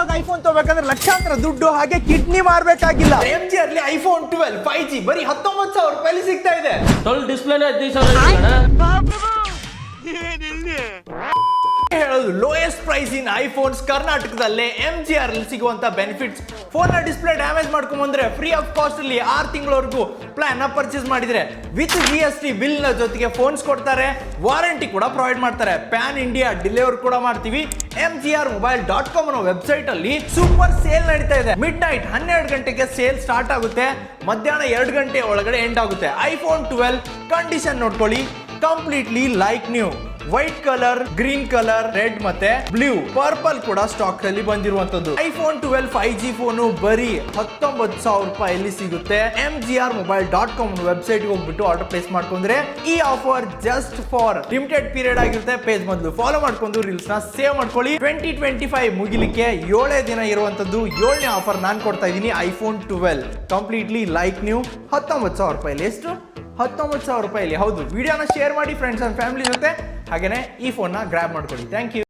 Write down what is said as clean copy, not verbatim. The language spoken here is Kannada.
ಇವಾಗ ಐಫೋನ್ ತಗೋಬೇಕಂದ್ರೆ ಲಕ್ಷಾಂತರ ದುಡ್ಡು ಹಾಗೆ ಕಿಡ್ನಿ ಮಾರ್ಬೇಕಾಗಿಲ್ಲ. MG ಅಲ್ಲಿ ಐಫೋನ್ 12 5G ಬರೀ 19,000 ರೂಪಾಯಿ ಸಿಗ್ತಾ ಇದೆ. 12 ಡಿಸ್ಪ್ಲೇನೇ 15,000 ಹೇಳೋದು ಲೋಯೆಸ್ಟ್ ಪ್ರೈಸ್ ಇನ್ ಐಫೋನ್ಸ್ ಕರ್ನಾಟಕದಲ್ಲೇ MGR ಅಲ್ಲಿ ಸಿಗುವಂತ ಬೆನಿಫಿಟ್ಸ್. ಫೋನ್ ನ ಡಿಸ್ಪ್ಲೇ ಡ್ಯಾಮೇಜ್ ಮಾಡ್ಕೊಂಡ್ಬಂದ್ರೆ ಫ್ರೀ ಆಫ್ ಕಾಸ್ಟ್ ಅಲ್ಲಿ 6 ತಿಂಗಳವರೆಗೂ ಪ್ಲಾನ್ ನ ಪರ್ಚೇಸ್ ಮಾಡಿದ್ರೆ ವಿತ್ GST ಬಿಲ್ ನ ಜೊತೆಗೆ ಫೋನ್ಸ್ ಕೊಡ್ತಾರೆ, ವಾರಂಟಿ ಕೂಡ ಪ್ರೊವೈಡ್ ಮಾಡ್ತಾರೆ. ಪ್ಯಾನ್ ಇಂಡಿಯಾ ಡೆಲಿವರ್ ಕೂಡ ಮಾಡ್ತೀವಿ. mgrmobile.com ಅನ್ನೋ ವೆಬ್ಸೈಟ್ ಅಲ್ಲಿ ಸೂಪರ್ ಸೇಲ್ ನಡೀತಾ ಇದೆ. ಮಿಡ್ ನೈಟ್ 12 ಗಂಟೆಗೆ ಸೇಲ್ ಸ್ಟಾರ್ಟ್ ಆಗುತ್ತೆ, ಮಧ್ಯಾಹ್ನ 2 ಗಂಟೆ ಒಳಗಡೆ ಎಂಡ್ ಆಗುತ್ತೆ. ಐಫೋನ್ 12 ಕಂಡೀಷನ್ ನೋಡ್ಕೊಳ್ಳಿ, completely like new. White colour, green colour, red ಮತ್ತೆ ಬ್ಲೂ, ಪರ್ಪಲ್ ಕೂಡ ಸ್ಟಾಕ್ ಅಲ್ಲಿ ಬಂದಿರುವಂತದ್ದು. ಐಫೋನ್ 12 5G ಫೋನು ಬರೀ 19,000 ರೂಪಾಯಲ್ಲಿ ಸಿಗುತ್ತೆ. mgrmobile.com ವೆಬ್ಸೈಟ್ ಹೋಗ್ಬಿಟ್ಟು ಆರ್ಡರ್ ಪ್ಲೇಸ್ ಮಾಡ್ಕೊಂಡ್ರೆ ಈ offer just for limited period ಆಗಿರುತ್ತೆ. ಪೇಜ್ ಮೊದಲು ಫಾಲೋ ಮಾಡ್ಕೊಂಡು ರೀಲ್ಸ್ ನ ಸೇವ್ ಮಾಡ್ಕೊಳ್ಳಿ. 2025 ಮುಗಿಲಿಕ್ಕೆ 7 ದಿನ ಇರುವಂತದ್ದು 7ನೇ ಆಫರ್ ನಾನು ಕೊಡ್ತಾ ಇದ್ದೀನಿ. IPhone 12 completely like new 19,000 ರೂಪಾಯಿಲಿ. ಎಷ್ಟು? 19,000 ರೂಪಾಯಿಲಿ. ಹೌದು, ವಿಡಿಯೋನ ಶೇರ್ ಮಾಡಿ ಫ್ರೆಂಡ್ಸ್ ಅಂಡ್ ಫ್ಯಾಮಿಲಿ ಜೊತೆ. ಹಾಗೇನೆ ಈ ಫೋನ್ ನ ಗ್ರಾಬ್ ಮಾಡ್ಕೊಳ್ಳಿ. Thank you.